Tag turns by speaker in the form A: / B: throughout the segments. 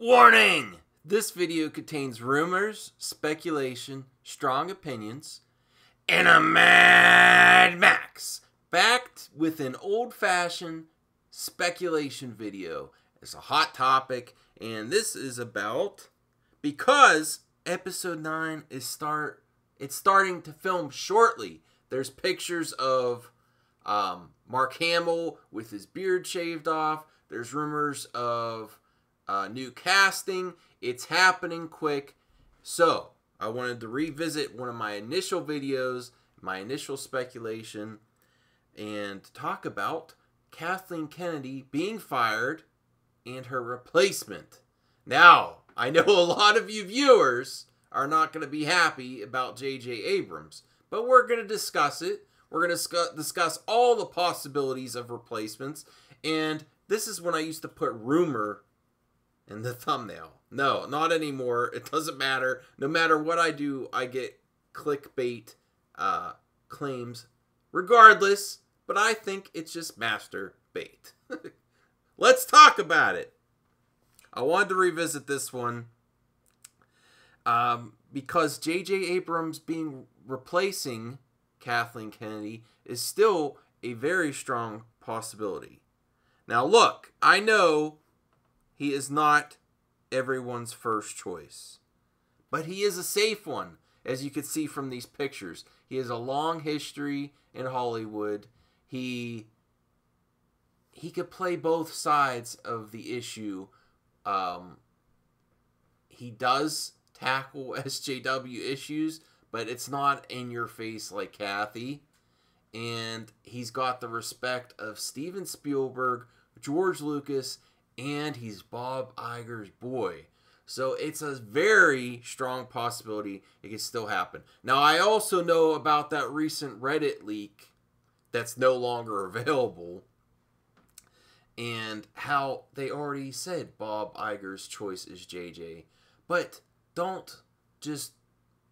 A: Warning! This video contains rumors, speculation, strong opinions, and a Mad Max backed with an old-fashioned speculation video. It's a hot topic, and this is about because episode 9 is starting to film shortly. There's pictures of Mark Hamill with his beard shaved off. There's rumors of new casting. It's happening quick. So, I wanted to revisit one of my initial videos, my initial speculation, and talk about Kathleen Kennedy being fired and her replacement. Now, I know a lot of you viewers are not going to be happy about J.J. Abrams, but we're going to discuss it. We're going to discuss all the possibilities of replacements, and this is when I used to put rumor in the thumbnail. No, not anymore. It doesn't matter. No matter what I do, I get clickbait claims regardless, but I think it's just master bait. Let's talk about it. I wanted to revisit this one because J.J. Abrams replacing Kathleen Kennedy is still a very strong possibility. Now look, I know he is not everyone's first choice, but he is a safe one, as you can see from these pictures. He has a long history in Hollywood. He could play both sides of the issue. He does tackle SJW issues, but it's not in your face like Kathy. And he's got the respect of Steven Spielberg, George Lucas, and he's Bob Iger's boy. So it's a very strong possibility it can still happen. Now, I also know about that recent Reddit leak that's no longer available, and how they already said Bob Iger's choice is JJ. But don't just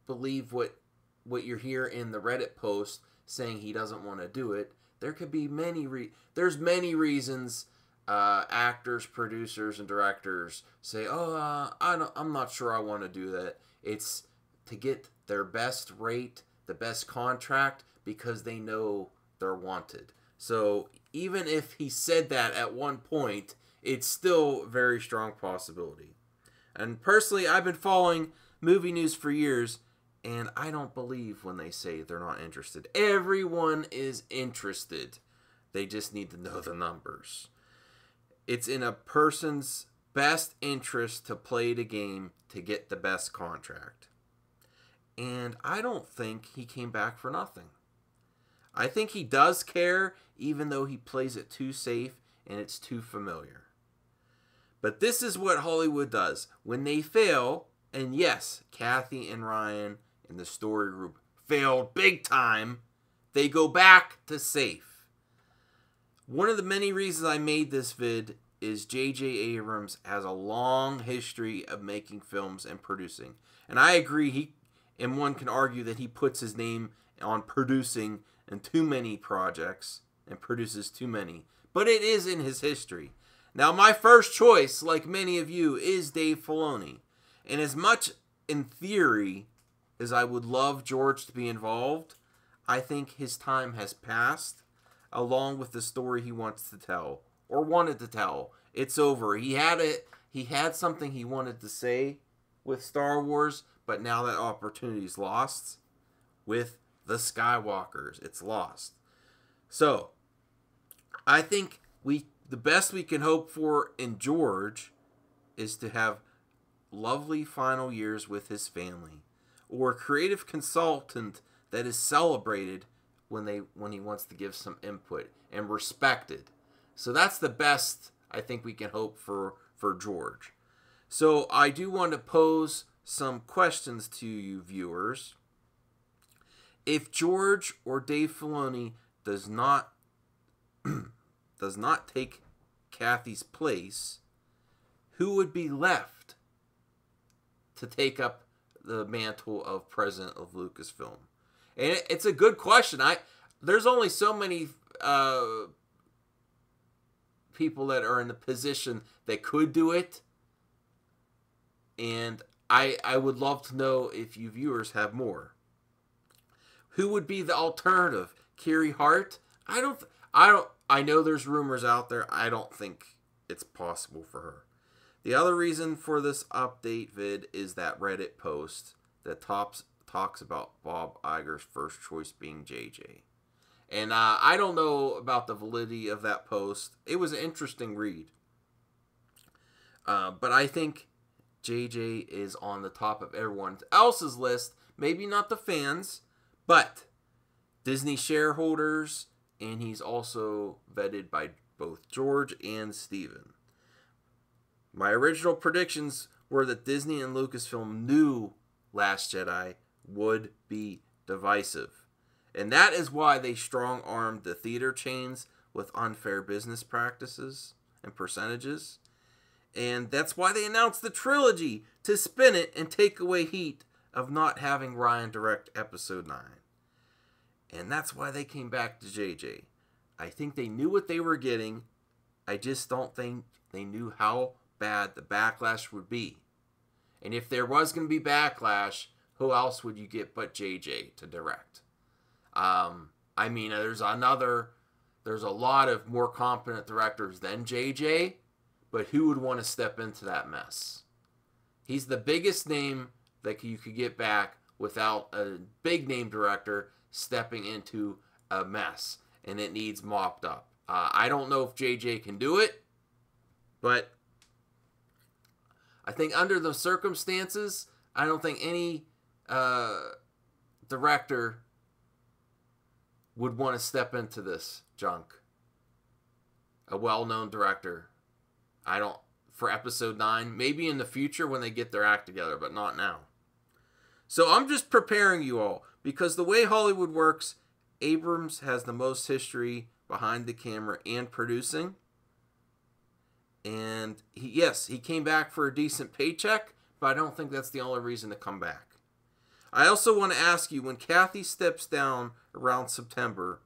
A: believe what you hear in the Reddit post saying he doesn't want to do it. There could be there's many reasons actors, producers, and directors say, I'm not sure I want to do that. It's to get their best rate, the best contract, because they know they're wanted. So even if he said that at one point, it's still a very strong possibility. And personally, I've been following movie news for years, and I don't believe when they say they're not interested. Everyone is interested. They just need to know the numbers. It's in a person's best interest to play the game to get the best contract. And I don't think he came back for nothing. I think he does care, even though he plays it too safe and it's too familiar. But this is what Hollywood does. When they fail, and yes, Kathy and Ryan in the story group failed big time, they go back to safe. One of the many reasons I made this vid is J.J. Abrams has a long history of making films and producing. And I agree, and one can argue that he puts his name on producing in too many projects and produces too many. But it is in his history. Now, my first choice, like many of you, is Dave Filoni. And as much in theory as I would love George to be involved, I think his time has passed, along with the story he wants to tell, or wanted to tell. It's over. He had something he wanted to say with Star Wars, but now that opportunity's lost with the Skywalkers. It's lost. So, I think the best we can hope for in George is to have lovely final years with his family, or a creative consultant that is celebrated when he wants to give some input and respected. So that's the best I think we can hope for George. So I do want to pose some questions to you viewers. If George or Dave Filoni does not take Kathy's place, who would be left to take up the mantle of president of Lucasfilm? And it's a good question. There's only so many people that are in the position that could do it. And I would love to know if you viewers have more. Who would be the alternative? Carrie Hart? I know there's rumors out there. I don't think it's possible for her. The other reason for this update vid is that Reddit post that talks about Bob Iger's first choice being JJ. And I don't know about the validity of that post. It was an interesting read. But I think JJ is on the top of everyone else's list. Maybe not the fans, but Disney shareholders. And he's also vetted by both George and Steven. My original predictions were that Disney and Lucasfilm knew Last Jedi would be divisive. And that is why they strong-armed the theater chains with unfair business practices and percentages. And that's why they announced the trilogy, to spin it and take away heat of not having Ryan direct Episode 9. And that's why they came back to JJ. I think they knew what they were getting. I just don't think they knew how bad the backlash would be. And if there was going to be backlash, who else would you get but JJ to direct? I mean, there's a lot of more competent directors than JJ, but who would want to step into that mess? He's the biggest name that you could get back without a big name director stepping into a mess, and it needs mopped up. I don't know if JJ can do it, but I think under the circumstances, I don't think any director would want to step into this junk. A well-known director. For Episode 9, maybe in the future when they get their act together, but not now. So I'm just preparing you all, because the way Hollywood works, Abrams has the most history behind the camera and producing. And he came back for a decent paycheck, but I don't think that's the only reason to come back. I also want to ask you, when Kathy steps down around September,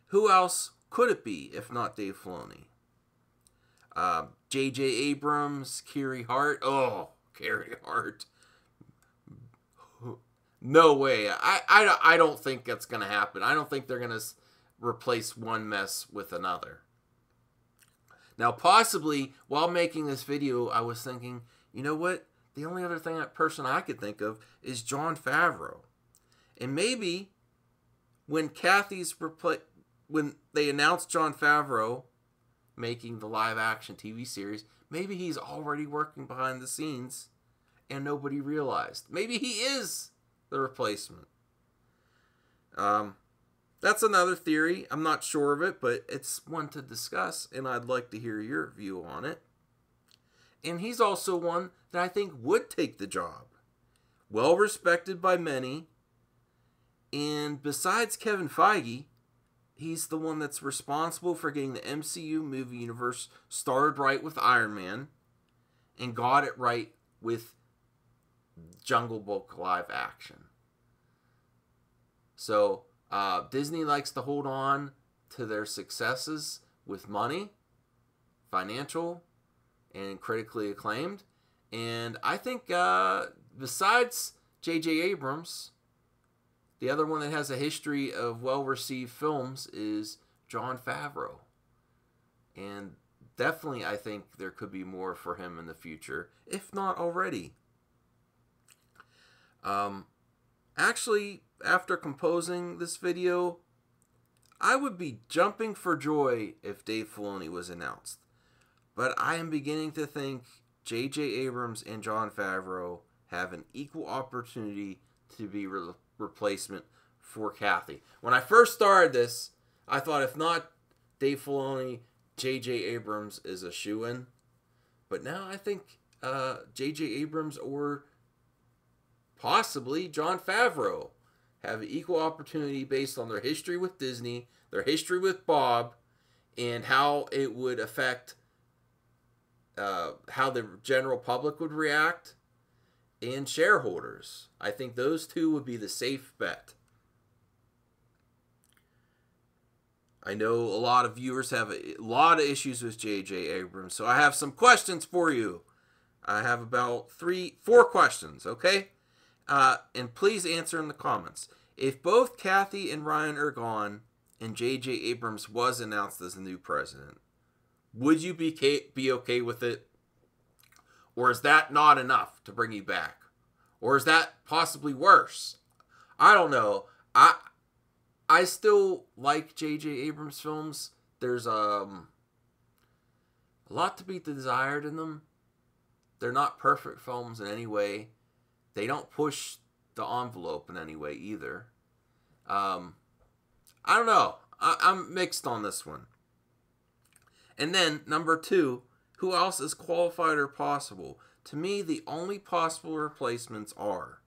A: who else could it be if not Dave Filoni? J.J. Abrams, Carrie Hart. Oh, Carrie Hart. No way. I don't think that's going to happen. I don't think they're going to replace one mess with another. Now, possibly, while making this video, I was thinking, you know what? The only other person I could think of is Jon Favreau. And maybe when when they announced Jon Favreau making the live-action TV series, maybe he's already working behind the scenes and nobody realized. Maybe he is the replacement. That's another theory. I'm not sure of it, but it's one to discuss, and I'd like to hear your view on it. And he's also one that I think would take the job. Well respected by many. And besides Kevin Feige, he's the one that's responsible for getting the MCU movie universe started right with Iron Man and got it right with Jungle Book live action. So Disney likes to hold on to their successes with money, financial, and critically acclaimed. And I think besides J.J. Abrams, the other one that has a history of well-received films is Jon Favreau. And definitely I think there could be more for him in the future, if not already. Actually, after composing this video, I would be jumping for joy if Dave Filoni was announced. But I am beginning to think J.J. Abrams and Jon Favreau have an equal opportunity to be replacement for Kathy. When I first started this, I thought if not Dave Filoni, J.J. Abrams is a shoo-in. But now I think J.J. Abrams or possibly Jon Favreau have an equal opportunity based on their history with Disney, their history with Bob, and how it would affect how the general public would react, and shareholders. I think those two would be the safe bet. I know a lot of viewers have a lot of issues with J.J. Abrams, so I have some questions for you. I have about 4 questions, okay? And please answer in the comments. If both Kathy and Ryan are gone and J.J. Abrams was announced as the new president, would you be okay with it? Or is that not enough to bring you back? Or is that possibly worse? I don't know. I still like J.J. Abrams films. There's a lot to be desired in them. They're not perfect films in any way. They don't push the envelope in any way either. I don't know. I'm mixed on this one. And then, number 2, who else is qualified or possible? To me, the only possible replacements are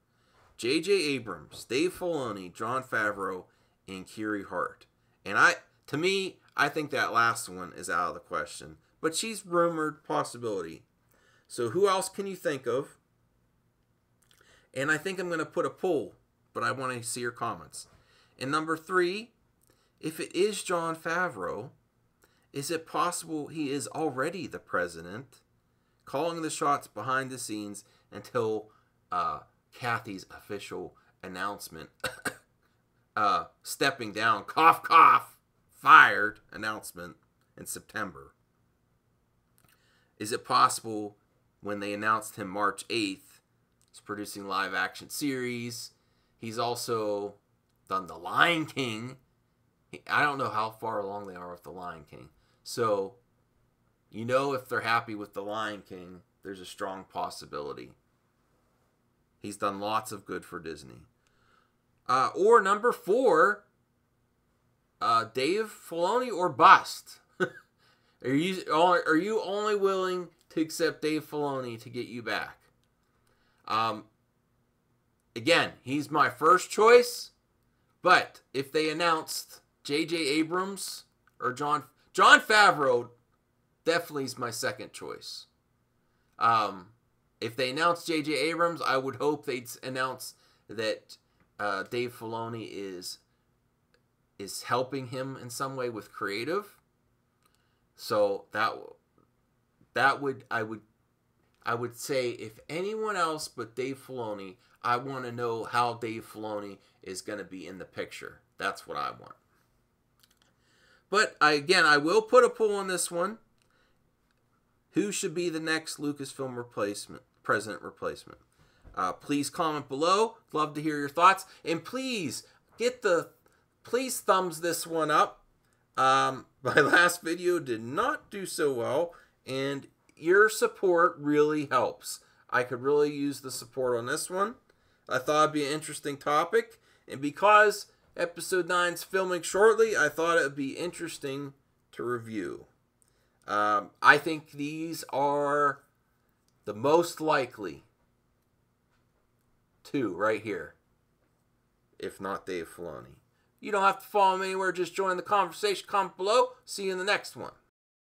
A: J.J. Abrams, Dave Filoni, Jon Favreau, and Kiri Hart. And to me, I think that last one is out of the question. But she's rumored possibility. So who else can you think of? And I think I'm going to put a poll, but I want to see your comments. And number 3, if it is Jon Favreau, is it possible he is already the president, calling the shots behind the scenes until Kathy's official announcement, stepping down, cough, cough, fired announcement in September? Is it possible when they announced him March 8th, he's producing live action series? He's also done The Lion King. I don't know how far along they are with The Lion King. So, if they're happy with The Lion King, there's a strong possibility. He's done lots of good for Disney. Or number 4, Dave Filoni or bust. Are you only willing to accept Dave Filoni to get you back? Again, he's my first choice, but if they announced J.J. Abrams or Jon Favreau, definitely is my second choice. If they announced J.J. Abrams, I would hope they'd announce that Dave Filoni is helping him in some way with creative. So I would say if anyone else but Dave Filoni, I want to know how Dave Filoni is going to be in the picture. That's what I want. But I will put a poll on this one. Who should be the next Lucasfilm president replacement? Please comment below. Love to hear your thoughts. And please thumbs this one up. My last video did not do so well, and your support really helps. I could really use the support on this one. I thought it'd be an interesting topic, and because episode 9 is filming shortly, I thought it would be interesting to review. I think these are the most likely 2 right here, if not Dave Filoni. You don't have to follow me anywhere. Just join the conversation. Comment below. See you in the next one.